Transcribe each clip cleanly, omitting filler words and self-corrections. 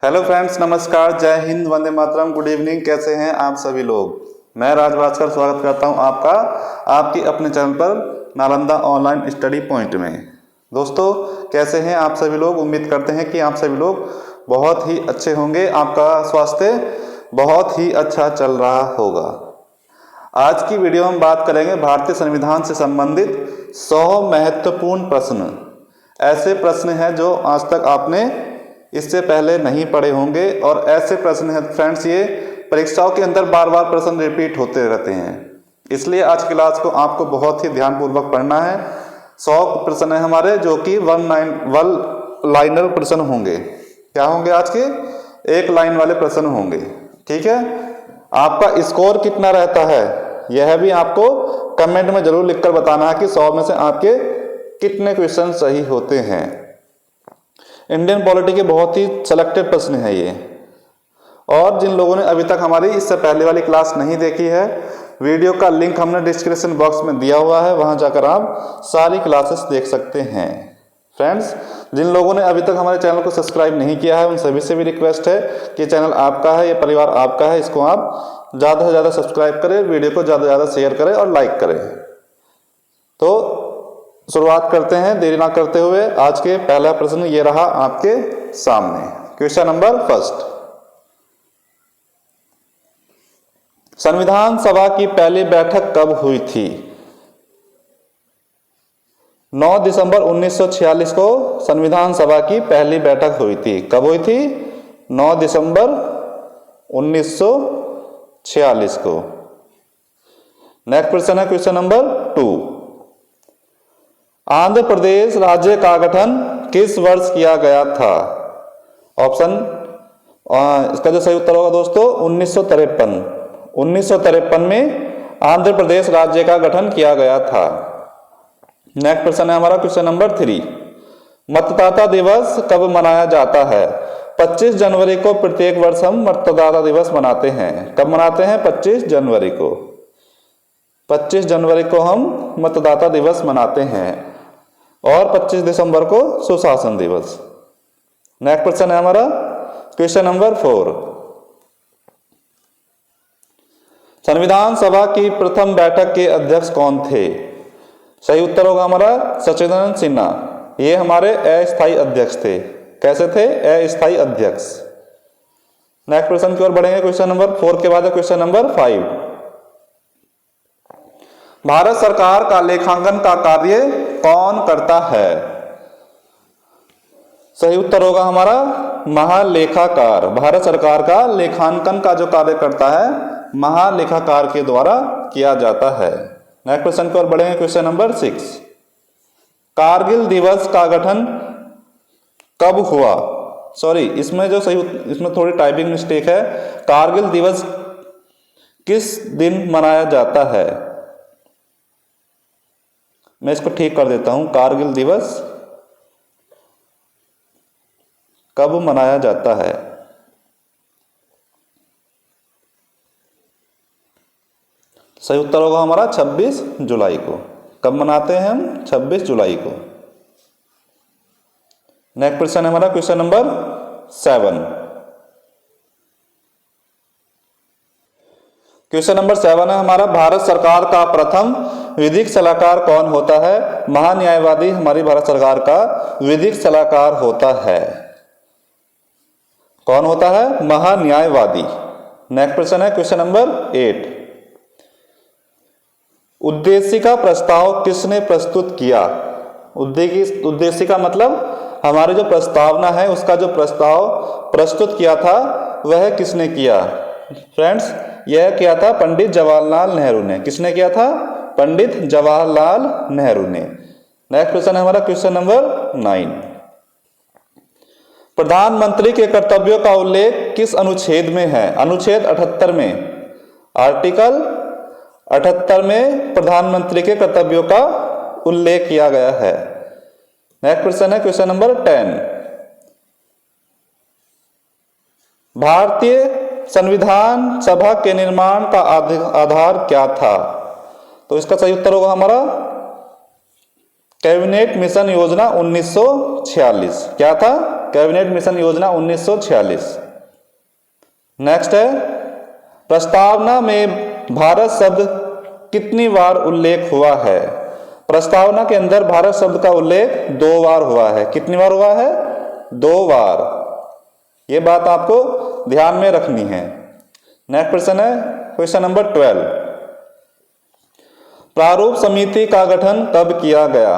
Hello friends, नमस्कार, जय Hind, Vande Mataram, good evening. कैसे हैं आप सभी लोग? मैं राज भास्कर स्वागत करता हूं आपका आपकी अपने चैनल पर नालंदा ऑनलाइन स्टडी पॉइंट में। दोस्तों, कैसे हैं आप सभी लोग? उम्मीद करते हैं कि आप सभी लोग बहुत ही अच्छे होंगे, आपका स्वास्थ्य बहुत ही अच्छा चल रहा होगा। आज की वीडियो में बात करेंगे भारतीय संविधान से संबंधित 100 महत्वपूर्ण प्रश्न। ऐसे प्रश्न हैं जो आज तक आपने इससे पहले नहीं पढ़े होंगे और ऐसे प्रश्न हैं फ्रेंड्स, ये परीक्षाओं के अंदर बार बार प्रश्न रिपीट होते रहते हैं। इसलिए आज की क्लास को आपको बहुत ही ध्यानपूर्वक पढ़ना है। 100 प्रश्न है हमारे, जो कि वन लाइनर प्रश्न होंगे। क्या होंगे? आज के एक लाइन वाले प्रश्न होंगे। ठीक है, आपका स्कोर कितना रहता है यह भी आपको कमेंट में जरूर लिखकर बताना है कि 100 में से आपके कितने क्वेश्चन सही होते हैं। इंडियन पॉलिटी के बहुत ही सिलेक्टेड प्रश्न है ये। और जिन लोगों ने अभी तक हमारी इससे पहले वाली क्लास नहीं देखी है, वीडियो का लिंक हमने डिस्क्रिप्शन बॉक्स में दिया हुआ है, वहां जाकर आप सारी क्लासेस देख सकते हैं। फ्रेंड्स, जिन लोगों ने अभी तक हमारे चैनल को सब्सक्राइब नहीं किया है, उन सभी से भी रिक्वेस्ट है कि चैनल आपका है, ये परिवार आपका है, इसको आप ज़्यादा से ज़्यादा सब्सक्राइब करें, वीडियो को ज़्यादा से ज़्यादा शेयर करें और लाइक करें। तो शुरुआत करते हैं देरी ना करते हुए। आज के पहला प्रश्न ये रहा आपके सामने। क्वेश्चन नंबर फर्स्ट, संविधान सभा की पहली बैठक कब हुई थी? 9 दिसंबर 1946 को संविधान सभा की पहली बैठक हुई थी। कब हुई थी? 9 दिसंबर 1946 को। नेक्स्ट प्रश्न है क्वेश्चन नंबर 2, आंध्र प्रदेश राज्य का गठन किस वर्ष किया गया था? ऑप्शन, इसका जो सही उत्तर होगा दोस्तों 1953। 1953 में आंध्र प्रदेश राज्य का गठन किया गया था। नेक्स्ट प्रश्न है हमारा क्वेश्चन नंबर 3, मतदाता दिवस कब मनाया जाता है? 25 जनवरी को प्रत्येक वर्ष हम मतदाता दिवस मनाते हैं। कब मनाते हैं? 25 जनवरी को। 25 जनवरी को हम मतदाता दिवस मनाते हैं और 25 दिसंबर को सुशासन दिवस। नेक्स्ट प्रश्न है हमारा क्वेश्चन नंबर 4, संविधान सभा की प्रथम बैठक के अध्यक्ष कौन थे? सही उत्तर होगा हमारा सचिदानंद सिन्हा। ये हमारे अस्थायी अध्यक्ष थे। कैसे थे? अस्थायी अध्यक्ष। नेक्स्ट प्रश्न की ओर बढ़ेंगे। क्वेश्चन नंबर 4 के बाद क्वेश्चन नंबर 5, भारत सरकार का लेखांकन का कार्य कौन करता है? सही उत्तर होगा हमारा महालेखाकार। भारत सरकार का लेखांकन का जो कार्य करता है महालेखाकार के द्वारा किया जाता है। नेक्स्ट क्वेश्चन की ओर बढ़ेंगे। क्वेश्चन नंबर 6, कारगिल दिवस का गठन कब हुआ? सॉरी, इसमें थोड़ी टाइपिंग मिस्टेक है। कारगिल दिवस किस दिन मनाया जाता है? मैं इसको ठीक कर देता हूं। कारगिल दिवस कब मनाया जाता है? सही उत्तर होगा हमारा 26 जुलाई को। कब मनाते हैं हम? 26 जुलाई को। नेक्स्ट क्वेश्चन है हमारा क्वेश्चन नंबर 7। क्वेश्चन नंबर 7 है हमारा, भारत सरकार का प्रथम विधिक सलाहकार कौन होता है? महान्यायवादी हमारी भारत सरकार का विधिक सलाहकार होता है। कौन होता है? महान्यायवादी। नेक्स्ट प्रश्न है क्वेश्चन नंबर 8, उद्देशिका प्रस्ताव किसने प्रस्तुत किया? उद्देशिका मतलब हमारी जो प्रस्तावना है उसका जो प्रस्ताव प्रस्तुत किया था वह किसने किया? फ्रेंड्स, यह किया था पंडित जवाहरलाल नेहरू ने। किसने किया था? पंडित जवाहरलाल नेहरू ने। नेक्स्ट क्वेश्चन है हमारा क्वेश्चन नंबर 9, प्रधानमंत्री के कर्तव्यों का उल्लेख किस अनुच्छेद में है? अनुच्छेद 78 में। आर्टिकल 78 में प्रधानमंत्री के कर्तव्यों का उल्लेख किया गया है। नेक्स्ट क्वेश्चन है क्वेश्चन नंबर 10, भारतीय संविधान सभा के निर्माण का आधार क्या था? तो इसका सही उत्तर होगा हमारा कैबिनेट मिशन योजना 1946। क्या था? कैबिनेट मिशन योजना 1946। नेक्स्ट है, प्रस्तावना में भारत शब्द कितनी बार उल्लेख हुआ है? प्रस्तावना के अंदर भारत शब्द का उल्लेख 2 बार हुआ है। कितनी बार हुआ है? 2 बार। ये बात आपको ध्यान में रखनी है। नेक्स्ट प्रश्न है क्वेश्चन नंबर 12। प्रारूप समिति का गठन कब किया गया?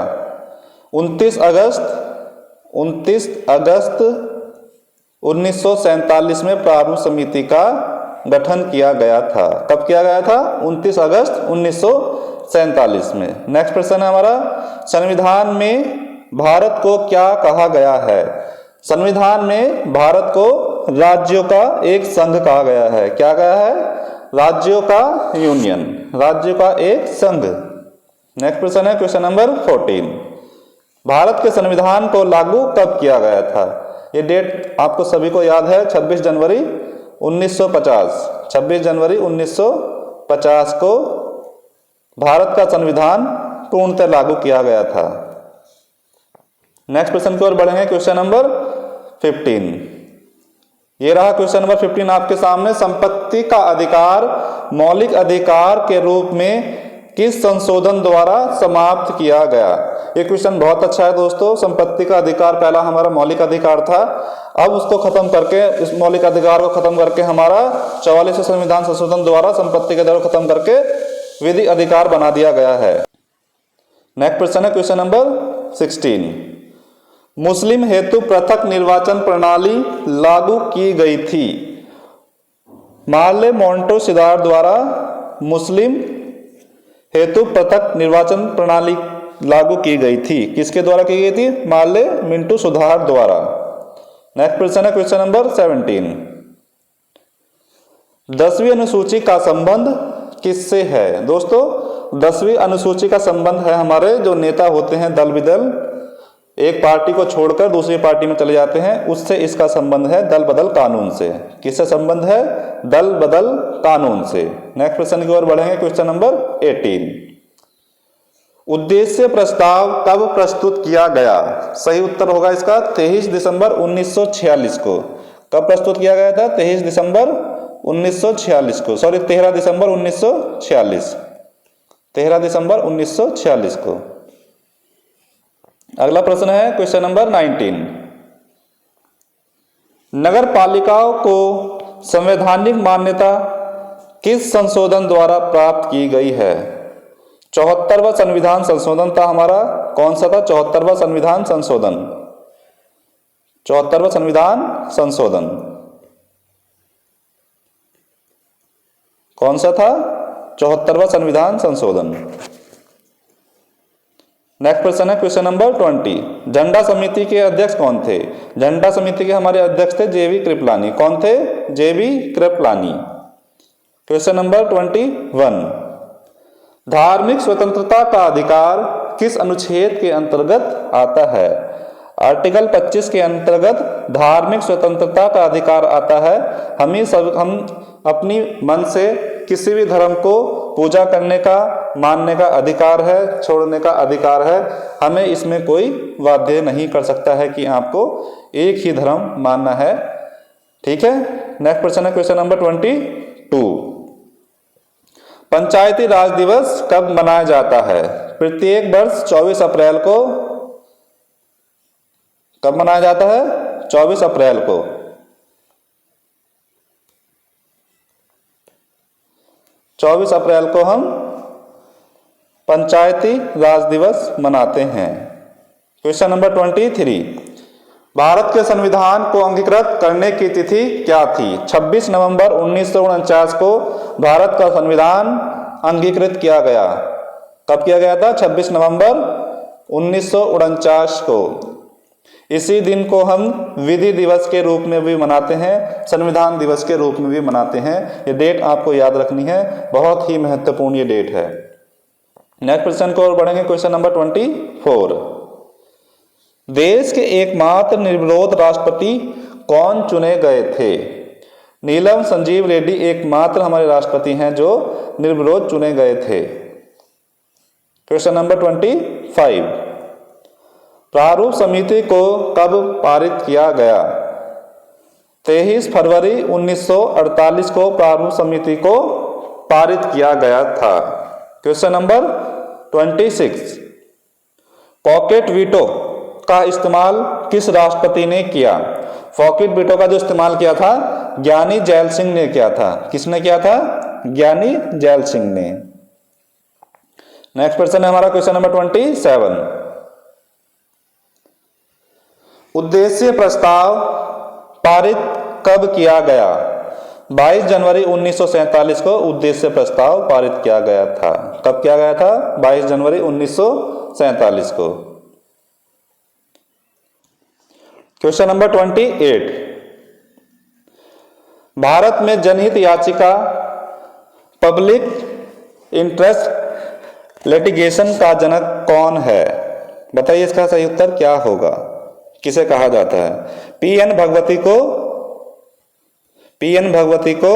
29 अगस्त 1947 में प्रारूप समिति का गठन किया गया था। कब किया गया था? 29 अगस्त 1947 में। नेक्स्ट प्रश्न है हमारा, संविधान में भारत को क्या कहा गया है? संविधान में भारत को राज्यों का एक संघ कहा गया है। क्या कहा है? राज्यों का यूनियन, राज्यों का एक संघ। नेक्स्ट प्रश्न है क्वेश्चन नंबर 14। भारत के संविधान को लागू कब किया गया था? ये डेट आपको सभी को याद है, 26 जनवरी 1950। 26 जनवरी 1950 को भारत का संविधान पूर्णतः लागू किया गया था। नेक्स्ट प्रश्न की ओर बढ़ेंगे, क्वेश्चन नंबर 15। ये रहा क्वेश्चन नंबर 15 आपके सामने। संपत्ति का अधिकार मौलिक अधिकार के रूप में किस संशोधन द्वारा समाप्त किया गया? ये क्वेश्चन बहुत अच्छा है दोस्तों। संपत्ति का अधिकार पहला हमारा मौलिक अधिकार था, अब उसको खत्म करके, इस मौलिक अधिकार को खत्म करके हमारा 44वें संविधान संशोधन द्वारा संपत्ति के अधिकार को खत्म करके विधि अधिकार बना दिया गया है। नेक्स्ट प्रश्न है क्वेश्चन नंबर 16। मुस्लिम हेतु पृथक निर्वाचन प्रणाली लागू की गई थी। मार्ले मोंटो सिद्धार्थ द्वारा मुस्लिम हेतु पृथक निर्वाचन प्रणाली लागू की गई थी। किसके द्वारा की गई थी? मार्ले मिंटो सिद्धार्थ द्वारा। नेक्स्ट प्रश्न है क्वेश्चन नंबर 17। 10वीं अनुसूची का संबंध किससे है? दोस्तों 10वीं अनुसूची का संबंध है हमारे जो नेता होते हैं दल बदल, एक पार्टी को छोड़कर दूसरी पार्टी में चले जाते हैं, उससे इसका संबंध है दल बदल कानून से। किससे संबंध है? दल बदल कानून से। नेक्स्ट प्रश्न की ओर बढ़ेंगे, क्वेश्चन नंबर 18। उद्देश्य प्रस्ताव कब प्रस्तुत किया गया? सही उत्तर होगा इसका 23 दिसंबर 1946 को। कब प्रस्तुत किया गया था? 23 दिसंबर 1946 को, सॉरी 13 दिसंबर 1946, 13 दिसंबर 1946 को। अगला प्रश्न है क्वेश्चन नंबर 19। नगर पालिकाओं को संवैधानिक मान्यता किस संशोधन द्वारा प्राप्त की गई है? 74वां संविधान संशोधन था हमारा। कौन सा था? 74वां संविधान संशोधन। 74वां संविधान संशोधन कौन सा था? 74वां संविधान संशोधन। नेक्स्ट प्रश्न है क्वेश्चन नंबर 20। झंडा समिति के अध्यक्ष कौन थे? झंडा समिति के हमारे अध्यक्ष थे जेबी कृपलानी। कौन थे? जेबी कृपलानी। Question number 21। धार्मिक स्वतंत्रता का अधिकार किस अनुच्छेद के अंतर्गत आता है? आर्टिकल 25 के अंतर्गत धार्मिक स्वतंत्रता का अधिकार आता है। हम अपनी मन से किसी भी धर्म को पूजा करने का, मानने का अधिकार है, छोड़ने का अधिकार है। हमें इसमें कोई बाध्य नहीं कर सकता है कि आपको एक ही धर्म मानना है। ठीक है। नेक्स्ट प्रश्न है क्वेश्चन नंबर 22। पंचायती राज दिवस कब मनाया जाता है? प्रत्येक वर्ष 24 अप्रैल को। कब मनाया जाता है? 24 अप्रैल को। 24 अप्रैल को हम पंचायती राज दिवस मनाते हैं। Question number 23। भारत के संविधान को अंगीकृत करने की तिथि क्या थी? 26 नवंबर 1949 को भारत का संविधान अंगीकृत किया गया। कब किया गया था? 26 नवंबर 1949 को। इसी दिन को हम विधि दिवस के रूप में भी मनाते हैं, संविधान दिवस के रूप में भी मनाते हैं। ये डेट आपको याद रखनी है, बहुत ही महत्वपूर्ण ये डेट है। नेक्स्ट क्वेश्चन को और बढ़ेंगे, क्वेश्चन नंबर 24। देश के एकमात्र निर्विरोध राष्ट्रपति कौन चुने गए थे? नीलम संजीव रेड्डी एकमात्र हमारे राष्ट्रपति हैं जो निर्विरोध चुने गए थे। Question number 25। प्रारूप समिति को कब पारित किया गया? 23 फरवरी 1948 को प्रारूप समिति को पारित किया गया था। क्वेश्चन नंबर 26, पॉकेट वीटो का इस्तेमाल किस राष्ट्रपति ने किया? पॉकेट वीटो का जो इस्तेमाल किया था ज्ञानी जैल सिंह ने किया था। किसने किया था? ज्ञानी जैल सिंह ने। नेक्स्ट क्वेश्चन है हमारा क्वेश्चन नंबर 27, उद्देश्य प्रस्ताव पारित कब किया गया? 22 जनवरी 1947 को उद्देश्य प्रस्ताव पारित किया गया था। कब किया गया था? 22 जनवरी 1947 को। क्वेश्चन नंबर 28, भारत में जनहित याचिका पब्लिक इंटरेस्ट लिटिगेशन का जनक कौन है? बताइए इसका सही उत्तर क्या होगा? किसे कहा जाता है? पीएन भगवती को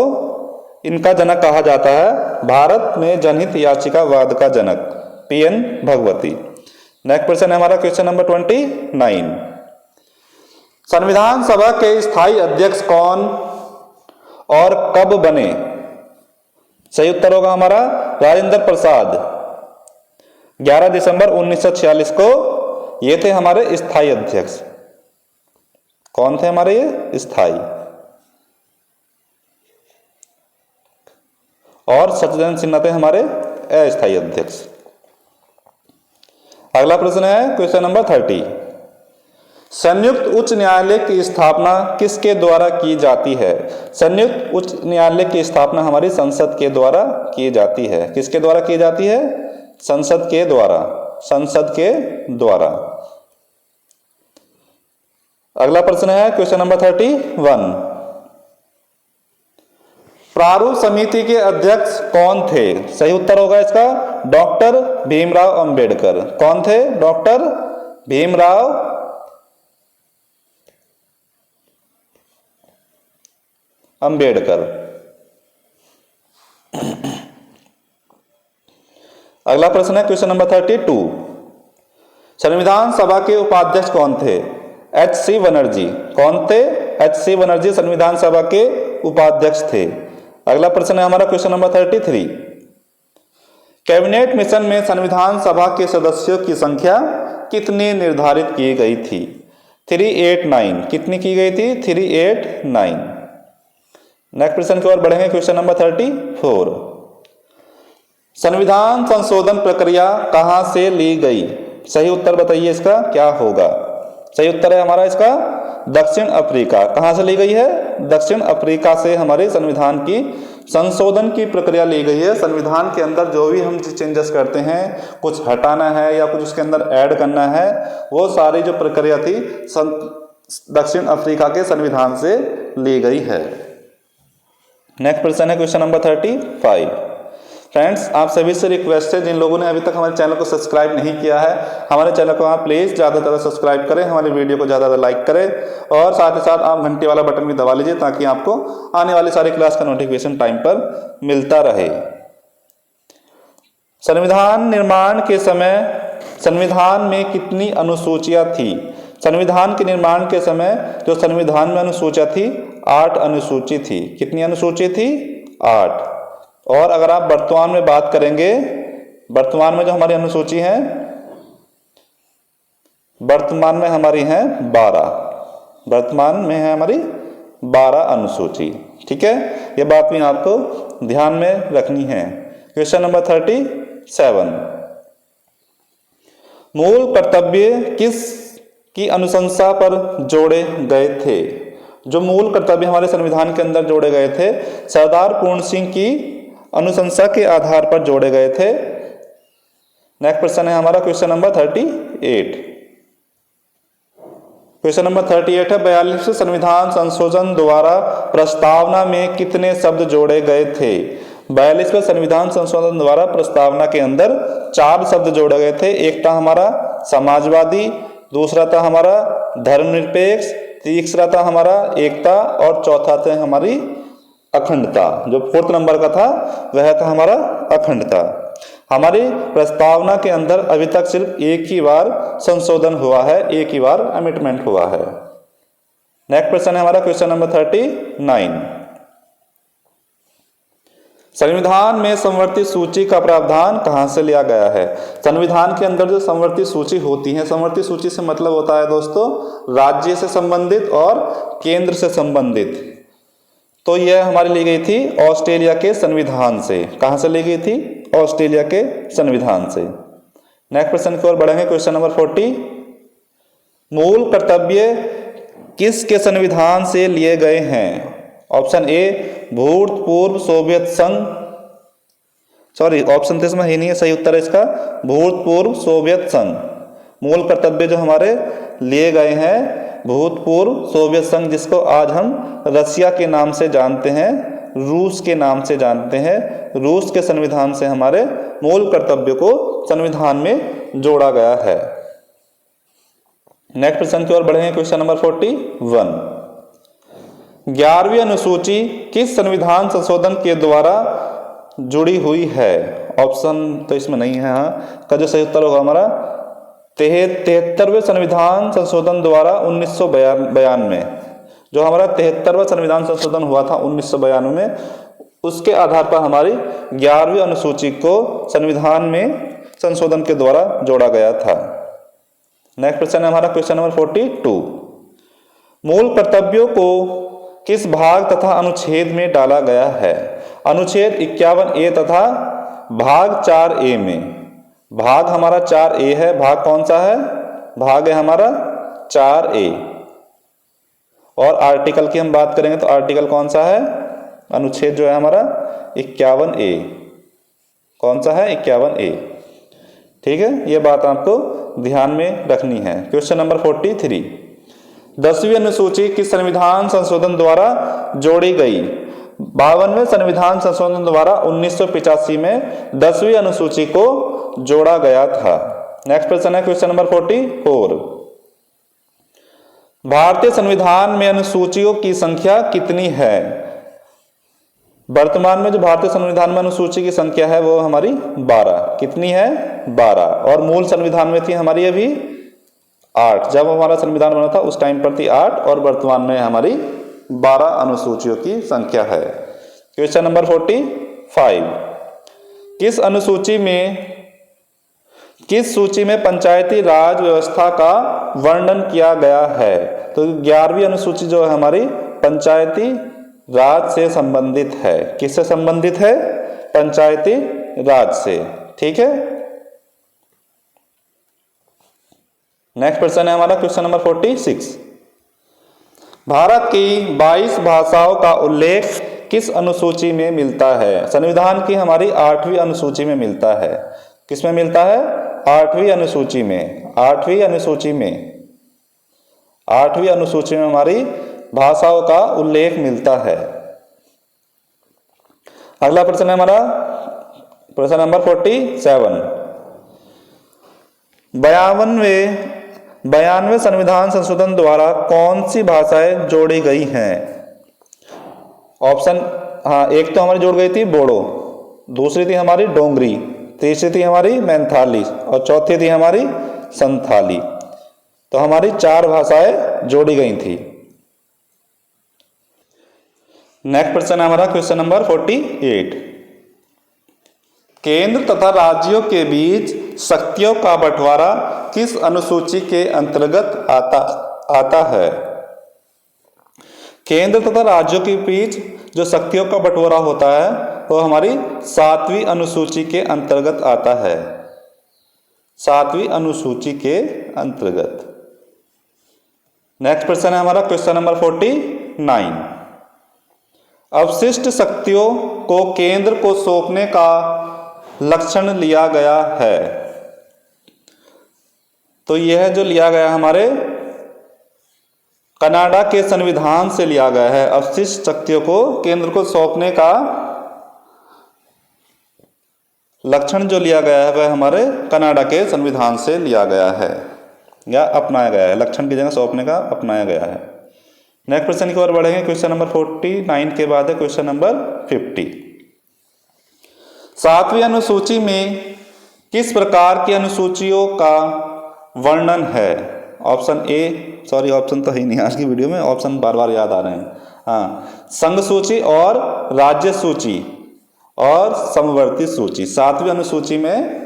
इनका जनक कहा जाता है। भारत में जनहित याचिका वाद का जनक पीएन भगवती। नेक्स्ट क्वेश्चन है हमारा क्वेश्चन नंबर 29, संविधान सभा के स्थायी अध्यक्ष कौन और कब बने? सही उत्तर होगा हमारा राजेंद्र प्रसाद। 11 दिसंबर 1946 को ये थे हमारे स्थायी अध्यक्ष। कौन थे हमारे ये? स्थायी। और सत्येंद्र सिन्हा थे हमारे अस्थायी अध्यक्ष। अगला प्रश्न है क्वेश्चन नंबर 30, संयुक्त उच्च न्यायालय की स्थापना किसके द्वारा की जाती है? संयुक्त उच्च न्यायालय की स्थापना हमारी संसद के द्वारा की जाती है। किसके द्वारा की जाती है? संसद के द्वारा। संसद के द्वारा। अगला प्रश्न है क्वेश्चन नंबर 31, प्रारूप समिति के अध्यक्ष कौन थे? सही उत्तर होगा इसका डॉक्टर भीमराव अंबेडकर। कौन थे? डॉक्टर भीमराव अंबेडकर। अगला प्रश्न है क्वेश्चन नंबर 32, संविधान सभा के उपाध्यक्ष कौन थे? एच.सी. बनर्जी। कौन थे? एच.सी. बनर्जी संविधान सभा के उपाध्यक्ष थे। अगला प्रश्न है हमारा क्वेश्चन नंबर 33, कैबिनेट मिशन में संविधान सभा के सदस्यों की संख्या कितनी निर्धारित की गई थी? 389। कितनी की गई थी? 389। नेक्स्ट प्रश्न की ओर बढ़ेंगे क्वेश्चन नंबर 34, संविधान संशोधन प्रक्रिया कहां से ली गई? सही उत्तर बताइए इसका क्या होगा? सही उत्तर है हमारा इसका दक्षिण अफ्रीका। कहां से ली गई है? दक्षिण अफ्रीका से हमारे संविधान की संशोधन की प्रक्रिया ली गई है। संविधान के अंदर जो भी हम चेंजेस करते हैं, कुछ हटाना है या कुछ उसके अंदर ऐड करना है, वो सारी जो प्रक्रिया थी दक्षिण अफ्रीका के संविधान से ली गई है। नेक्स्ट प्रश्न है क्वेश्चन नंबर 35। फ्रेंड्स, आप सभी से रिक्वेस्ट है, जिन लोगों ने अभी तक हमारे चैनल को सब्सक्राइब नहीं किया है, हमारे चैनल को आप प्लीज़ ज़्यादा से ज़्यादा सब्सक्राइब करें, हमारी वीडियो को ज़्यादा लाइक करें और साथ ही साथ आप घंटी वाला बटन भी दबा लीजिए ताकि आपको आने वाली सारी क्लास का नोटिफिकेशन टाइम पर मिलता रहे। संविधान निर्माण के समय संविधान में कितनी अनुसूचियाँ थी? संविधान के निर्माण के समय जो संविधान में अनुसूचियाँ थी 8 अनुसूची थी। कितनी अनुसूची थी? 8। और अगर आप वर्तमान में बात करेंगे, वर्तमान में जो हमारी अनुसूची है वर्तमान में हमारी है 12। वर्तमान में है हमारी 12 अनुसूची। ठीक है, ये बात भी आपको ध्यान में रखनी है। क्वेश्चन नंबर 37, मूल कर्तव्य किस की अनुशंसा पर जोड़े गए थे? जो मूल कर्तव्य हमारे संविधान के अंदर जोड़े गए थे सरदार पूर्ण सिंह की अनुशंसा के आधार पर जोड़े गए थे। नेक्स्ट प्रश्न है हमारा क्वेश्चन नंबर 38। क्वेश्चन नंबर 38 है 42वें संविधान संशोधन द्वारा प्रस्तावना में कितने शब्द जोड़े गए थे? 42वें संविधान संशोधन द्वारा प्रस्तावना के अंदर 4 शब्द जोड़े गए थे। एक था हमारा समाजवादी, दूसरा था हमारा धर्मनिरपेक्ष, तीसरा था हमारा एकता और चौथा था हमारी अखंडता। जो 4th नंबर का था वह था हमारा अखंडता। हमारी प्रस्तावना के अंदर अभी तक सिर्फ एक ही बार संशोधन हुआ है, एक ही बार अमेंडमेंट हुआ है। नेक्स्ट क्वेश्चन है हमारा क्वेश्चन नंबर 39। संविधान में समवर्ती सूची का प्रावधान कहां से लिया गया है? संविधान के अंदर जो समवर्ती सूची होती है, समवर्ती सूची से मतलब होता है दोस्तों राज्य से संबंधित और केंद्र से संबंधित। तो यह हमारी ली गई थी ऑस्ट्रेलिया के संविधान से। कहां से ली गई थी? ऑस्ट्रेलिया के संविधान से। नेक्स्ट क्वेश्चन की ओर बढ़ेंगे, क्वेश्चन नंबर 40। मूल कर्तव्य किसके संविधान से लिए गए हैं? ऑप्शन ए भूतपूर्व सोवियत संघ, सॉरी ऑप्शन तो इसमें ही नहीं है, सही उत्तर है इसका भूतपूर्व सोवियत संघ। मूल कर्तव्य जो हमारे लिए गए हैं भूतपूर्व सोवियत संघ, जिसको आज हम रसिया के नाम से जानते हैं, रूस के नाम से जानते हैं। रूस के संविधान से हमारे मूल कर्तव्य को संविधान में जोड़ा गया है। नेक्स्ट क्वेश्चन की ओर बढ़ेंगे, क्वेश्चन नंबर 41। 11वीं अनुसूची किस संविधान संशोधन के द्वारा जुड़ी हुई है? ऑप्शन तो इसमें नहीं है, हाँ का जो सही उत्तर होगा हमारा 73वें संविधान संशोधन द्वारा 1992। जो हमारा 73वां संविधान संशोधन हुआ था 1992 में, उसके आधार पर हमारी 11वीं अनुसूची को संविधान में संशोधन के द्वारा जोड़ा गया था। नेक्स्ट क्वेश्चन है हमारा क्वेश्चन नंबर 42। मूल कर्तव्यों को किस भाग तथा अनुच्छेद में डाला गया है? अनुच्छेद 51A तथा भाग 4A में। भाग हमारा 4A है। भाग कौन सा है? भाग है हमारा 4A। और आर्टिकल की हम बात करेंगे तो आर्टिकल कौन सा है? अनुच्छेद जो है हमारा 51A। कौन सा है? 51A। ठीक है, ये बात आपको ध्यान में रखनी है। Question number 43। 10वीं अनुसूची किस संविधान संशोधन द्वारा जोड़ी गई? 52वें संविधान संशोधन द्वारा 1985 में 10वीं अनुसूची को जोड़ा गया था। नेक्स्ट क्वेश्चन है क्वेश्चन नंबर 44। भारतीय संविधान में अनुसूचियों की संख्या कितनी है? वर्तमान में जो भारतीय संविधान में अनुसूची की संख्या है वो हमारी 12। कितनी है? 12। और मूल संविधान में थी हमारी अभी 8। जब हमारा संविधान बना था उस टाइम पर थी 8 और वर्तमान में हमारी 12 अनुसूचियों की संख्या है। Question number 45। किस सूची में पंचायती राज व्यवस्था का वर्णन किया गया है? तो 11वीं अनुसूची जो है हमारी पंचायती राज से संबंधित है। किससे संबंधित है? पंचायती राज से। ठीक है। नेक्स्ट क्वेश्चन है हमारा क्वेश्चन नंबर 46। भारत की 22 भाषाओं का उल्लेख किस अनुसूची में मिलता है? संविधान की हमारी 8वीं अनुसूची में मिलता है। किस में मिलता है? 8वीं अनुसूची में। 8वीं अनुसूची में 8वीं अनुसूची में हमारी भाषाओं का उल्लेख मिलता है। अगला प्रश्न है हमारा प्रश्न नंबर 47। 92वें संविधान संशोधन द्वारा कौन सी भाषाएं जोड़ी गई हैं? ऑप्शन, हाँ एक तो हमारी जोड़ गई थी बोडो, दूसरी थी हमारी डोंगरी, तीसरी थी हमारी मैंथाली और चौथी थी हमारी संथाली। तो हमारी 4 भाषाएं जोड़ी गई थी। नेक्स्ट प्रश्न है हमारा क्वेश्चन नंबर 48। केंद्र तथा राज्यों के बीच शक्तियों का बंटवारा किस अनुसूची के अंतर्गत आता है? केंद्र तथा राज्यों के बीच जो शक्तियों का बंटवारा होता है वो हमारी 7वीं अनुसूची के अंतर्गत आता है। 7वीं अनुसूची के अंतर्गत। नेक्स्ट प्रश्न है हमारा क्वेश्चन नंबर 49। अवशिष्ट शक्तियों को केंद्र को सौंपने का लक्षण लिया गया है। तो यह जो लिया गया हमारे कनाडा के संविधान से लिया गया है। अवशिष्ट शक्तियों को केंद्र को सौंपने का लक्षण जो लिया गया है वह हमारे कनाडा के संविधान से लिया गया है या अपनाया गया है। लक्षण की जगह सौंपने का अपनाया गया है। नेक्स्ट क्वेश्चन की ओर बढ़ेंगे। क्वेश्चन नंबर 49 के बाद है क्वेश्चन नंबर 50। 7वीं अनुसूची में किस प्रकार की अनुसूचियों का वर्णन है? ऑप्शन ए, सॉरी ऑप्शन तो है ही नहीं आज की वीडियो में, ऑप्शन बार बार याद आ रहे हैं। हाँ, संघ सूची और राज्य सूची और समवर्ती सूची। 7वीं अनुसूची में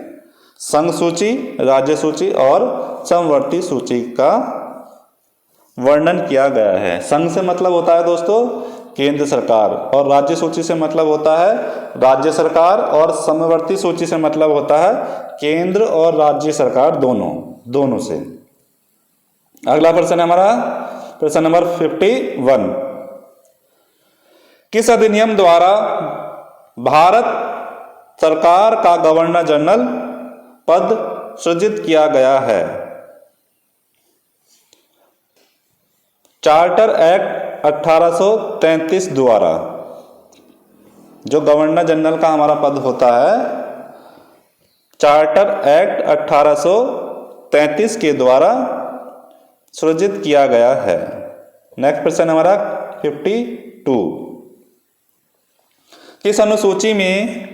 संघ सूची, राज्य सूची और समवर्ती सूची का वर्णन किया गया है। संघ से मतलब होता है दोस्तों केंद्र सरकार, और राज्य सूची से मतलब होता है राज्य सरकार, और समवर्ती सूची से मतलब होता है केंद्र और राज्य सरकार दोनों से। अगला प्रश्न है हमारा प्रश्न नंबर 51। किस अधिनियम द्वारा भारत सरकार का गवर्नर जनरल पद सृजित किया गया है? चार्टर एक्ट 1833 द्वारा जो गवर्नर जनरल का हमारा पद होता है, चार्टर एक्ट 1833 के द्वारा सृजित किया गया है। नेक्स्ट प्रश्न हमारा 52। किस अनुसूची में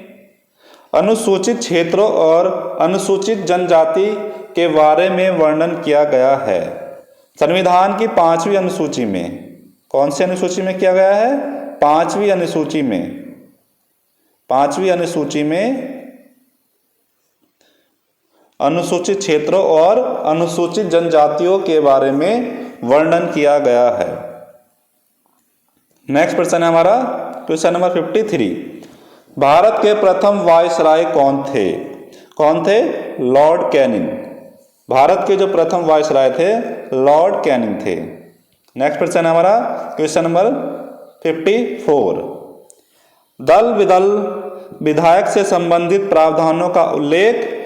अनुसूचित क्षेत्रों और अनुसूचित जनजाति के बारे में वर्णन किया गया है? संविधान की 5वीं अनुसूची में। कौन सी अनुसूची में किया गया है? 5वीं अनुसूची में। 5वीं अनुसूची में अनुसूचित क्षेत्रों और अनुसूचित जनजातियों के बारे में वर्णन किया गया है। नेक्स्ट प्रश्न है हमारा क्वेश्चन नंबर 53। भारत के प्रथम वायसराय कौन थे? कौन थे? Lord Canning. भारत के जो प्रथम वायसराय थे लॉर्ड कैनिंग थे। नेक्स्ट प्रश्न है हमारा क्वेश्चन नंबर 54। दल विदल विधायक से संबंधित प्रावधानों का उल्लेख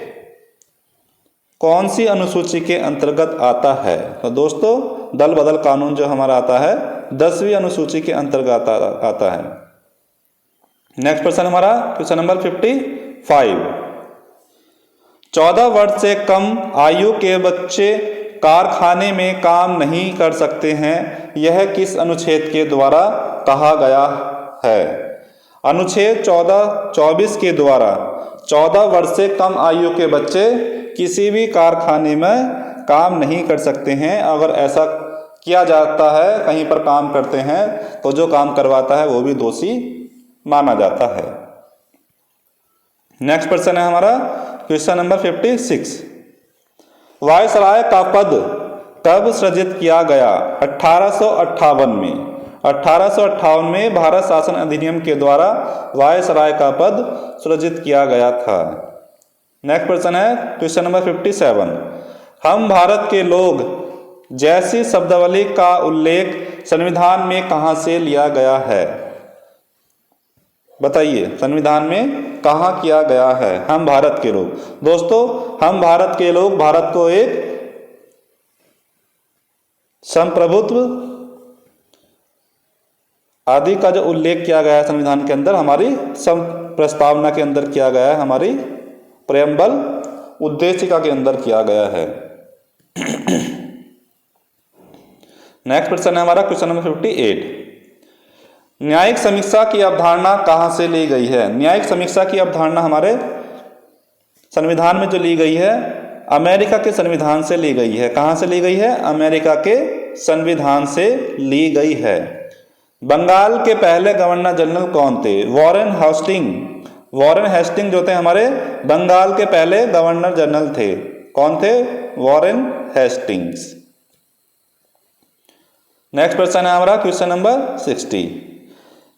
कौन सी अनुसूची के अंतर्गत आता है? तो दोस्तों दल बदल कानून जो हमारा आता है 10वीं अनुसूची के अंतर्गत आता है। नेक्स्ट प्रश्न हमारा क्वेश्चन नंबर 55। 14 वर्ष से कम आयु के बच्चे कारखाने में काम नहीं कर सकते हैं, यह किस अनुच्छेद के द्वारा कहा गया है? अनुच्छेद 1424 के द्वारा 14 वर्ष से कम आयु के बच्चे किसी भी कारखाने में काम नहीं कर सकते हैं। अगर ऐसा किया जाता है, कहीं पर काम करते हैं, तो जो काम करवाता है वो भी दोषी माना जाता है। नेक्स्ट प्रश्न है हमारा क्वेश्चन नंबर 56। वायसराय का पद कब सृजित किया गया? 1858 में। 1858 में भारत शासन अधिनियम के द्वारा वायसराय का पद सृजित किया गया था। नेक्स्ट प्रश्न है क्वेश्चन नंबर 57। हम भारत के लोग जैसी शब्दावली का उल्लेख संविधान में कहां से लिया गया है? बताइए, संविधान में कहां किया गया है? हम भारत के लोग। दोस्तों हम भारत के लोग, भारत को एक संप्रभुत्व आदि का जो उल्लेख किया गया है संविधान के अंदर, हमारी प्रस्तावना के अंदर किया गया है, हमारी प्रेम्बल उद्देशिका के अंदर किया गया है। नेक्स्ट प्रश्न है हमारा क्वेश्चन नंबर 58। न्यायिक समीक्षा की अवधारणा कहां से ली गई है? न्यायिक समीक्षा की अवधारणा हमारे संविधान में जो ली गई है अमेरिका के संविधान से ली गई है। कहां से ली गई है? अमेरिका के संविधान से ली गई है। बंगाल के पहले गवर्नर जनरल कौन थे? Warren Hasting. वॉरेन हेस्टिंग जो थे हमारे बंगाल के पहले गवर्नर जनरल थे। कौन थे? Warren Hastings. नेक्स्ट प्रश्न है हमारा क्वेश्चन नंबर 60।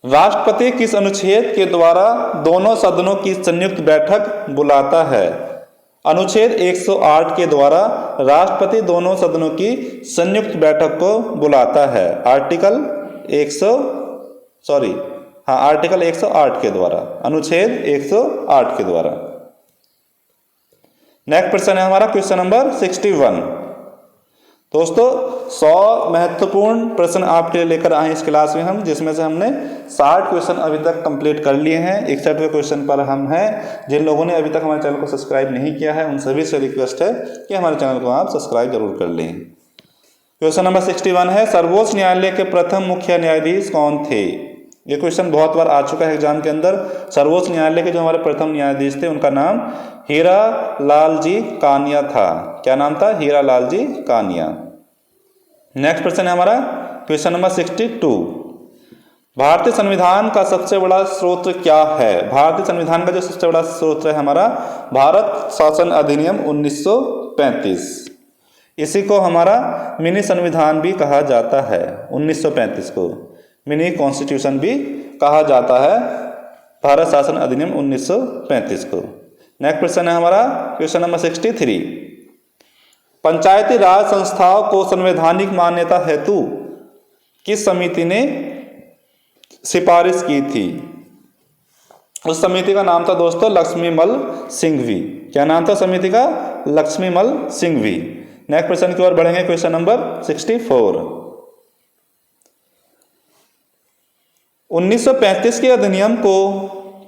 राष्ट्रपति किस अनुच्छेद के द्वारा दोनों सदनों की संयुक्त बैठक बुलाता है? अनुच्छेद 108 के द्वारा राष्ट्रपति दोनों सदनों की संयुक्त बैठक को बुलाता है। आर्टिकल 108 के द्वारा, अनुच्छेद 108 के द्वारा। नेक्स्ट प्रश्न है हमारा क्वेश्चन नंबर 61। दोस्तों 100 महत्वपूर्ण प्रश्न आपके लिए लेकर आए इस क्लास में हम, जिसमें से हमने 60 क्वेश्चन अभी तक कंप्लीट कर लिए हैं। 61वें क्वेश्चन पर हम हैं। जिन लोगों ने अभी तक हमारे चैनल को सब्सक्राइब नहीं किया है उन सभी से रिक्वेस्ट है कि हमारे चैनल को आप सब्सक्राइब जरूर कर लें। क्वेश्चन नंबर 61 है, सर्वोच्च न्यायालय के प्रथम मुख्य न्यायाधीश कौन थे? ये क्वेश्चन बहुत बार आ चुका है एग्जाम के अंदर। सर्वोच्च न्यायालय के जो हमारे प्रथम न्यायाधीश थे उनका नाम हीरा लाल जी कानिया था। क्या नाम था? हीरा लाल जी कानिया। नेक्स्ट प्रश्न है हमारा क्वेश्चन नंबर 62। भारतीय संविधान का सबसे बड़ा स्रोत क्या है? भारतीय संविधान का जो सबसे बड़ा स्रोत है हमारा भारत शासन अधिनियम 1935। इसी को हमारा मिनी संविधान भी कहा जाता है। 1935 को मिनी कॉन्स्टिट्यूशन भी कहा जाता है, भारत शासन अधिनियम 1935 को। नेक्स्ट प्रश्न है हमारा क्वेश्चन नंबर 63। पंचायती राज संस्थाओं को संवैधानिक मान्यता हेतु किस समिति ने सिफारिश की थी? उस समिति का नाम था दोस्तों लक्ष्मीमल सिंघवी। क्या नाम था समिति का? लक्ष्मीमल सिंघवी। नेक्स्ट प्रश्न की ओर बढ़ेंगे, क्वेश्चन नंबर 64। 1935 के अधिनियम को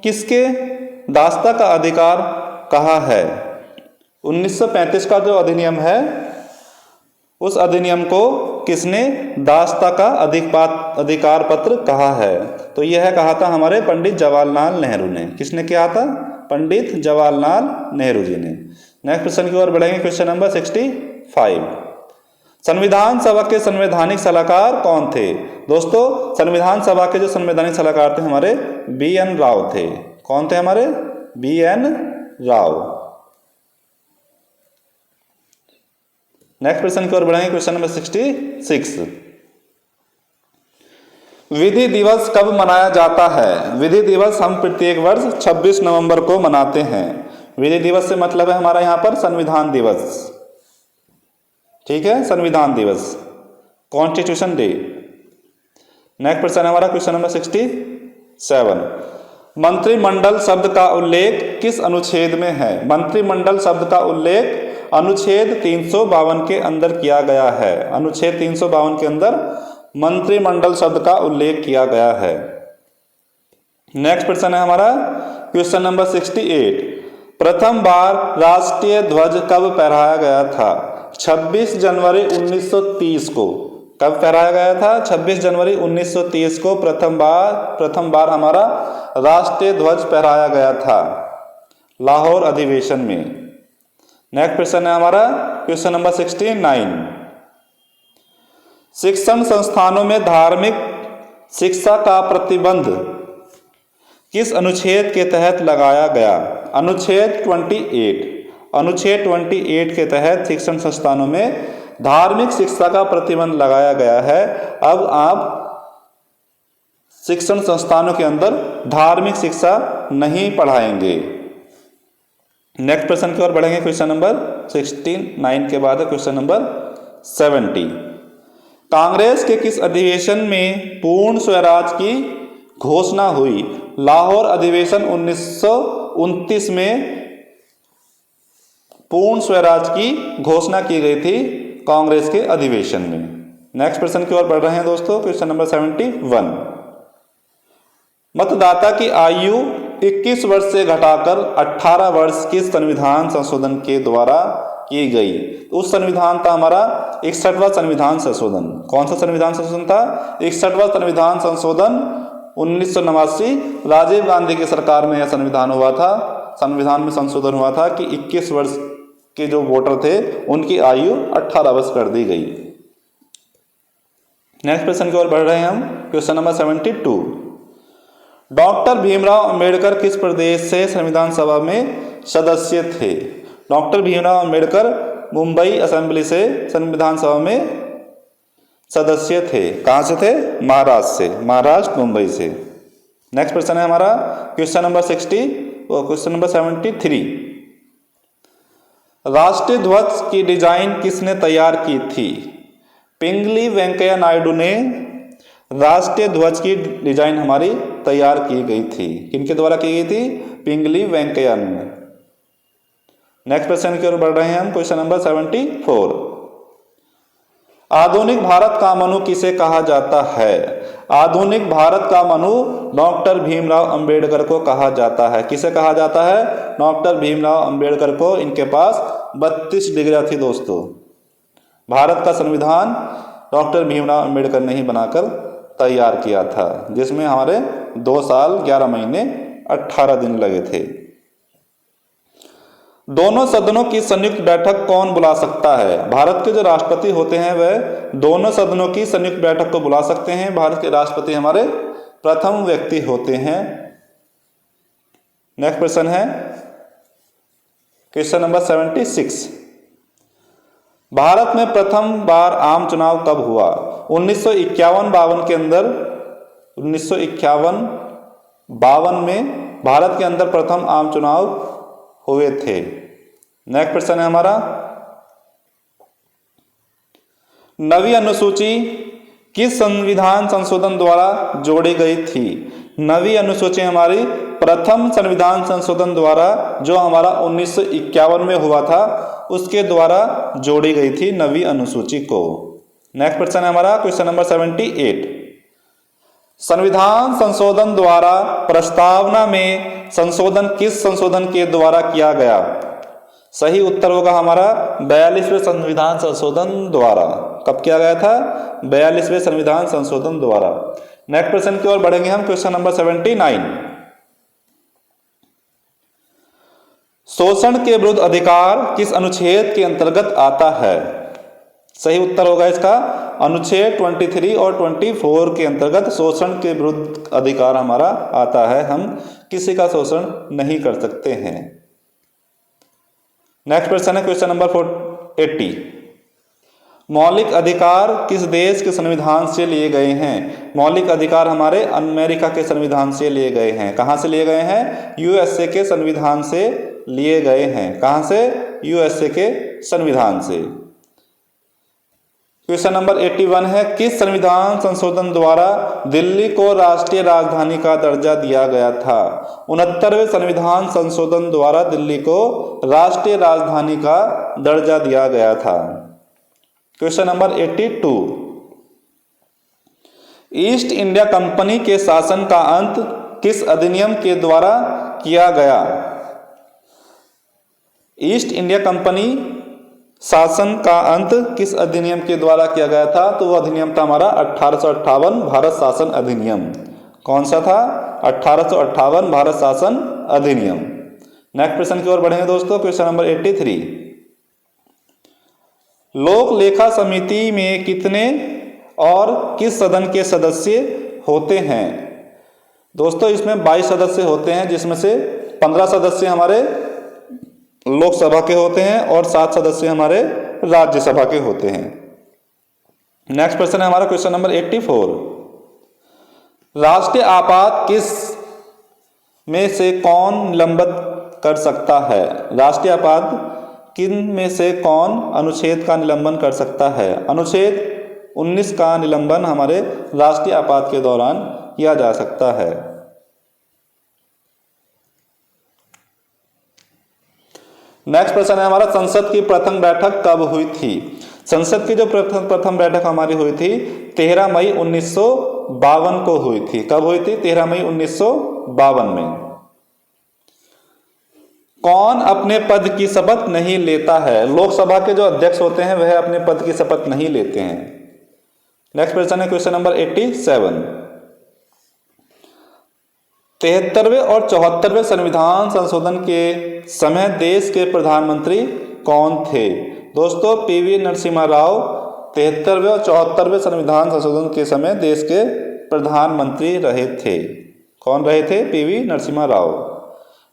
किसके दास्ता का अधिकार कहा है? 1935 का जो अधिनियम है उस अधिनियम को किसने दास्ता का अधिकार पत्र कहा है? तो यह कहा था हमारे पंडित जवाहरलाल नेहरू ने। किसने किया था? पंडित जवाहरलाल नेहरू जी ने। नेक्स्ट प्रश्न की ओर बढ़ेंगे, क्वेश्चन नंबर 65। संविधान सभा के संवैधानिक सलाहकार कौन थे? दोस्तों संविधान सभा के जो संवैधानिक सलाहकार थे हमारे BN राव थे। कौन थे हमारे? BN राव। नेक्स्ट प्रश्न की ओर बढ़ेंगे, क्वेश्चन नंबर 66। विधि दिवस कब मनाया जाता है? विधि दिवस हम प्रत्येक वर्ष 26 नवंबर को मनाते हैं। विधि दिवस से मतलब है हमारा यहाँ पर संविधान दिवस। ठीक है, संविधान दिवस, कॉन्स्टिट्यूशन डे। नेक्स्ट प्रश्न है हमारा क्वेश्चन नंबर 67। मंत्रिमंडल शब्द का उल्लेख किस अनुच्छेद में है? मंत्रिमंडल शब्द का उल्लेख अनुच्छेद 352 के अंदर किया गया है। अनुच्छेद 352 के अंदर मंत्रिमंडल शब्द का उल्लेख किया गया है। नेक्स्ट प्रश्न है हमारा क्वेश्चन नंबर 68। प्रथम बार राष्ट्रीय ध्वज कब फहराया गया था? 26 जनवरी 1930 को। कब फहराया गया था? 26 जनवरी 1930 को प्रथम बार हमारा राष्ट्रीय ध्वज फहराया गया था लाहौर अधिवेशन में। नेक्स्ट प्रश्न है हमारा क्वेश्चन नंबर 69। शिक्षण संस्थानों में धार्मिक शिक्षा का प्रतिबंध किस अनुच्छेद के तहत लगाया गया? अनुच्छेद 28। अनुच्छेद 28 के तहत शिक्षण संस्थानों में धार्मिक शिक्षा का प्रतिबंध लगाया गया है। अब आप शिक्षण संस्थानों के अंदर धार्मिक शिक्षा नहीं पढ़ाएंगे। नेक्स्ट प्रश्न की ओर बढ़ेंगे, क्वेश्चन नंबर 69 के बाद है क्वेश्चन नंबर 70। कांग्रेस के किस अधिवेशन में पूर्ण स्वराज की घोषणा हुई? लाहौर अधिवेशन 1929 में पूर्ण स्वराज की घोषणा की गई थी कांग्रेस के अधिवेशन में। नेक्स्ट प्रश्न की ओर बढ़ रहे हैं दोस्तों, क्वेश्चन नंबर 71। मतदाता की आयु 21 वर्ष से घटाकर 18 वर्ष किस संविधान संशोधन के द्वारा की गई? उस संविधान था हमारा 61वां संविधान संशोधन। कौन सा संविधान संशोधन था? 61वां संविधान संशोधन 1989 राजीव गांधी की सरकार में यह संविधान हुआ था। संविधान में संशोधन हुआ था कि 21 वर्ष के जो वोटर थे उनकी आयु 18 वर्ष कर दी गई। नेक्स्ट प्रश्न की ओर बढ़ रहे हैं हम, question number 72। Doctor Bhimrao Ambedkar किस प्रदेश से संविधान सभा में सदस्य थे? डॉक्टर भीमराव अंबेडकर मुंबई असेंबली से संविधान सभा में सदस्य थे। कहां से थे? महाराष्ट्र से, महाराष्ट्र मुंबई से। नेक्स्ट प्रश्न है हमारा क्वेश्चन नंबर 73। राष्ट्रीय ध्वज की डिजाइन किसने तैयार की थी? पिंगली वेंकैया नायडू ने राष्ट्रीय ध्वज की डिजाइन हमारी तैयार की गई थी। किनके द्वारा की गई थी? पिंगली वेंकैया ने। नेक्स्ट प्रश्न की ओर बढ़ रहे हैं हम, क्वेश्चन नंबर 74। आधुनिक भारत का मनु किसे कहा जाता है? आधुनिक भारत का मनु डॉक्टर भीमराव अंबेडकर को कहा जाता है। किसे कहा जाता है? डॉक्टर भीमराव अंबेडकर को। इनके पास 32 डिग्रियां थी दोस्तों। भारत का संविधान डॉक्टर भीमराव अंबेडकर ने ही बनाकर तैयार किया था, जिसमें हमारे 2 साल 11 महीने 18 दिन लगे थे। दोनों सदनों की संयुक्त बैठक कौन बुला सकता है? भारत के जो राष्ट्रपति होते हैं वह दोनों सदनों की संयुक्त बैठक को बुला सकते हैं। भारत के राष्ट्रपति हमारे प्रथम व्यक्ति होते हैं। नेक्स्ट क्वेश्चन है क्वेश्चन नंबर 76। भारत में प्रथम बार आम चुनाव कब हुआ? 1951-52 के अंदर 1951-52 में भारत के अंदर प्रथम आम चुनाव हुए थे। नेक्स्ट क्वेश्चन है हमारा, नवी अनुसूची किस संविधान संशोधन द्वारा जोड़ी गई थी? नवी अनुसूची हमारी प्रथम संविधान संशोधन द्वारा जो हमारा 1951 में हुआ था उसके द्वारा जोड़ी गई थी नवी अनुसूची को। नेक्स्ट क्वेश्चन है हमारा क्वेश्चन नंबर 78। संविधान संशोधन द्वारा प्रस्तावना में संशोधन किस संशोधन के द्वारा किया गया? सही उत्तर होगा हमारा 42वें संविधान संशोधन द्वारा। कब किया गया था? 42वें संविधान संशोधन द्वारा। नेक्स्ट क्वेश्चन की ओर बढ़ेंगे हम, क्वेश्चन नंबर 79। शोषण के विरुद्ध अधिकार किस अनुच्छेद के अंतर्गत आता है? सही उत्तर होगा इसका अनुच्छेद 23 और 24 के अंतर्गत शोषण के विरुद्ध अधिकार हमारा आता है। हम किसी का शोषण नहीं कर सकते हैं। नेक्स्ट क्वेश्चन है क्वेश्चन नंबर 80। मौलिक अधिकार किस देश के संविधान से लिए गए हैं? मौलिक अधिकार हमारे अमेरिका के संविधान से लिए गए हैं। कहां से लिए गए हैं? यूएसए के संविधान से लिए गए हैं। कहां से? यूएसए के संविधान से। क्वेश्चन नंबर 81 है, किस संविधान संशोधन द्वारा दिल्ली को राष्ट्रीय राजधानी का दर्जा दिया गया था? 69वें संविधान संशोधन द्वारा दिल्ली को राष्ट्रीय राजधानी का दर्जा दिया गया था। Question number 82। East India company के शासन का अंत किस अधिनियम के द्वारा किया गया? ईस्ट इंडिया कंपनी शासन का अंत किस अधिनियम के द्वारा किया गया था? तो वह अधिनियम था हमारा 1858 भारत शासन अधिनियम। कौन सा था? 1858 भारत शासन अधिनियम। नेक्स्ट क्वेश्चन की ओर बढ़ेंगे दोस्तों, क्वेश्चन नंबर 83। लोक लेखा समिति में कितने और किस सदन के सदस्य होते हैं? दोस्तों इसमें 22 सदस्य होते हैं, जिसमें से 15 सदस्य हमारे लोकसभा के होते हैं और 7 सदस्य हमारे राज्यसभा के होते हैं। नेक्स्ट क्वेश्चन है हमारा क्वेश्चन नंबर 84। राष्ट्रीय आपात किस में से कौन निलंबित कर सकता है? राष्ट्रीय आपात किन में से कौन अनुच्छेद का निलंबन कर सकता है? अनुच्छेद 19 का निलंबन हमारे राष्ट्रीय आपात के दौरान किया जा सकता है। नेक्स्ट प्रश्न है हमारा, संसद की प्रथम बैठक कब हुई थी? संसद की जो प्रथम बैठक हमारी हुई थी 13 मई 1952 को हुई थी। कब हुई थी? 13 मई 1952 में। कौन अपने पद की शपथ नहीं लेता है? लोकसभा के जो अध्यक्ष होते हैं वह अपने पद की शपथ नहीं लेते हैं। नेक्स्ट क्वेश्चन है क्वेश्चन नंबर 87। 73वें और 74वें संविधान संशोधन के समय देश के प्रधानमंत्री कौन थे? दोस्तों पीवी नरसिम्हा राव 73वें और 74वें संविधान संशोधन के समय देश के प्रधानमंत्री रहे थे। कौन रहे थे? PV Narasimha Rao.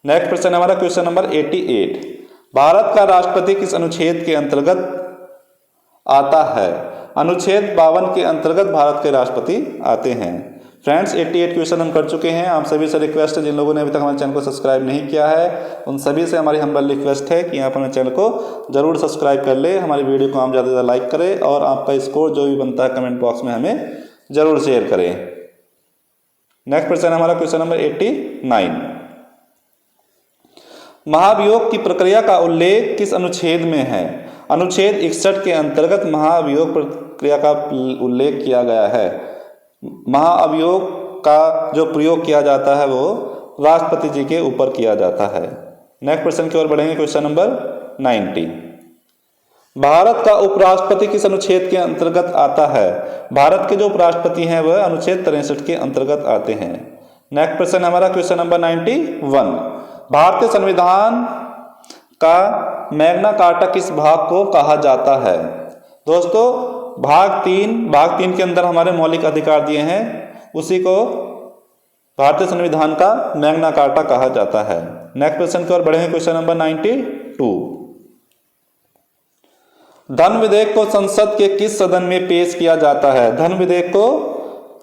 Next question हमारा क्वेश्चन नंबर 88। भारत का राष्ट्रपति किस अनुच्छेद के अंतर्गत आता है? अनुच्छेद 52 के अंतर्गत भारत के राष्ट्रपति आते हैं। फ्रेंड्स 88 क्वेश्चन हम कर चुके हैं। आप सभी से रिक्वेस्ट है, जिन लोगों ने अभी तक हमारे चैनल को सब्सक्राइब नहीं किया है उन सभी से हमारी हम्बल रिक्वेस्ट है कि आप हमारे चैनल को जरूर सब्सक्राइब कर ले, हमारी वीडियो को आप ज़्यादा से ज़्यादा लाइक करें और आपका स्कोर जो भी बनता है कमेंट बॉक्स में हमें जरूर शेयर करें। नेक्स्ट क्वेश्चन हमारा क्वेश्चन नंबर 89। महाभियोग की प्रक्रिया का उल्लेख किस अनुच्छेद में है? अनुच्छेद 61 के अंतर्गत महाभियोग प्रक्रिया का उल्लेख किया गया है। महाअभियोग का जो प्रयोग किया जाता है वो राष्ट्रपति जी के ऊपर किया जाता है। नेक्स्ट क्वेश्चन की ओर बढ़ेंगे, क्वेश्चन नंबर 90। भारत का उपराष्ट्रपति किस अनुच्छेद के अंतर्गत आता है? भारत के जो उपराष्ट्रपति हैं वह अनुच्छेद 63 के अंतर्गत आते हैं। नेक्स्ट क्वेश्चन हमारा क्वेश्चन नंबर 91। भारतीय संविधान का मैग्ना कार्टा किस भाग को कहा जाता है? दोस्तों भाग तीन के अंदर हमारे मौलिक अधिकार दिए हैं, उसी को भारतीय संविधान का मैग्ना कार्टा कहा जाता है। नेक्स्ट क्वेश्चन की ओर बढ़ेंगे, क्वेश्चन नंबर 92। धन विधेयक को संसद के किस सदन में पेश किया जाता है? धन विधेयक को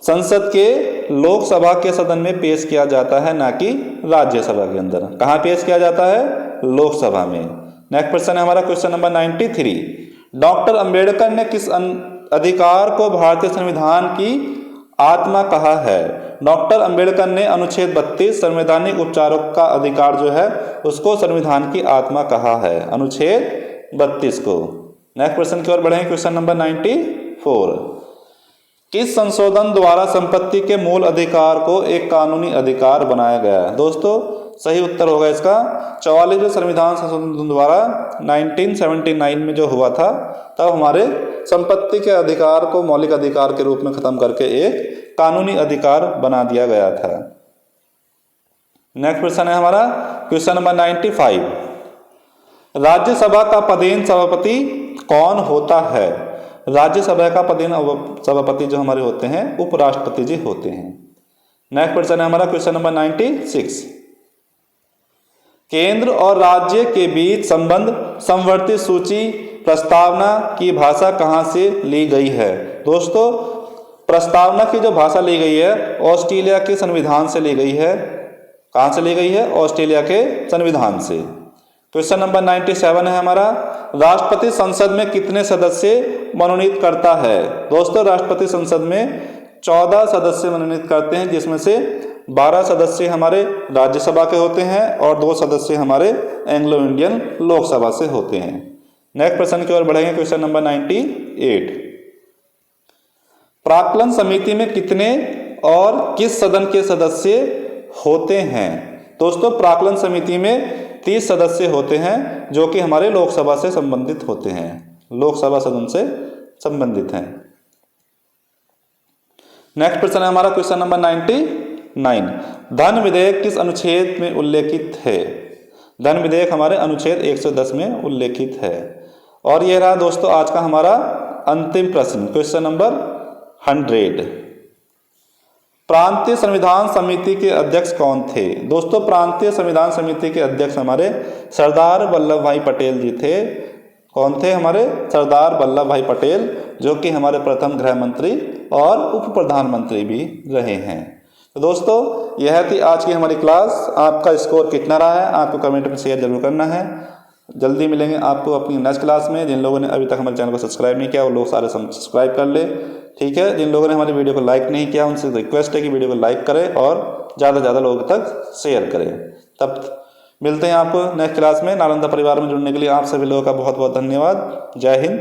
संसद के लोकसभा के सदन में पेश किया जाता है, ना कि राज्यसभा के अंदर। कहाँ पेश किया जाता है? लोकसभा में। नेक्स्ट क्वेश्चन है हमारा क्वेश्चन नंबर 93। डॉक्टर अंबेडकर ने किस अधिकार को भारतीय संविधान की आत्मा कहा है? डॉक्टर अंबेडकर ने अनुच्छेद 32 संवैधानिक उपचारों का अधिकार जो है उसको संविधान की आत्मा कहा है, अनुच्छेद 32 को। नेक्स्ट क्वेश्चन की ओर बढ़ेंगे, क्वेश्चन नंबर 94। किस संशोधन द्वारा संपत्ति के मूल अधिकार को एक कानूनी अधिकार बनाया गया है? दोस्तों सही उत्तर होगा इसका 44वें संविधान संशोधन द्वारा 1979 में जो हुआ था, तब हमारे संपत्ति के अधिकार को मौलिक अधिकार के रूप में खत्म करके एक कानूनी अधिकार बना दिया गया था। नेक्स्ट क्वेश्चन है हमारा क्वेश्चन नंबर 95। राज्यसभा का पदेन सभापति कौन होता है? राज्यसभा का पदेन सभापति जो हमारे होते हैं उपराष्ट्रपति जी होते हैं। नेक्स्ट क्वेश्चन है हमारा क्वेश्चन नंबर 96। केंद्र और राज्य के बीच संबंध समवर्ती सूची प्रस्तावना की भाषा कहां से ली गई है? दोस्तों प्रस्तावना की जो भाषा ली गई है ऑस्ट्रेलिया के संविधान से ली गई है। कहां से ली गई है? ऑस्ट्रेलिया के संविधान से। क्वेश्चन नंबर 97 है हमारा, राष्ट्रपति संसद में कितने सदस्य मनोनीत करता है? दोस्तों राष्ट्रपति संसद में 14 सदस्य मनोनीत करते हैं, जिसमें से 12 सदस्य हमारे राज्यसभा के होते हैं और 2 सदस्य हमारे एंग्लो इंडियन लोकसभा से होते हैं। नेक्स्ट प्रश्न की ओर बढ़ेंगे, क्वेश्चन नंबर 98। प्राक्कलन समिति में कितने और किस सदन के सदस्य होते हैं? दोस्तों प्राक्कलन समिति में 30 सदस्य होते हैं जो कि हमारे लोकसभा से संबंधित होते हैं, लोकसभा सदन से संबंधित हैं। नेक्स्ट प्रश्न है हमारा क्वेश्चन नंबर 99। धन विधेयक किस अनुच्छेद में उल्लेखित है? धन विधेयक हमारे अनुच्छेद 110 में उल्लेखित है। और यह रहा दोस्तों आज का हमारा अंतिम प्रश्न, क्वेश्चन नंबर 100। प्रांतीय संविधान समिति के अध्यक्ष कौन थे? दोस्तों प्रांतीय संविधान समिति के अध्यक्ष हमारे सरदार वल्लभ भाई पटेल जी थे। कौन थे? हमारे सरदार वल्लभ भाई पटेल, जो कि हमारे प्रथम गृह मंत्री और उप प्रधानमंत्री भी रहे हैं। तो दोस्तों यह थी आज की हमारी क्लास। आपका स्कोर कितना रहा है आपको कमेंट में शेयर जरूर करना है। जल्दी मिलेंगे आपको अपनी नेक्स्ट क्लास में। जिन लोगों ने अभी तक हमारे चैनल को सब्सक्राइब नहीं किया वो लोग सारे सब्सक्राइब कर ले, ठीक है। जिन लोगों ने हमारी वीडियो को लाइक नहीं किया उनसे रिक्वेस्ट है कि वीडियो को लाइक करें और ज़्यादा से ज़्यादा लोगों तक शेयर करें। तब मिलते हैं आपको नेक्स्ट क्लास में। नालंदा परिवार में जुड़ने के लिए आप सभी लोगों का बहुत बहुत धन्यवाद। जय हिंद।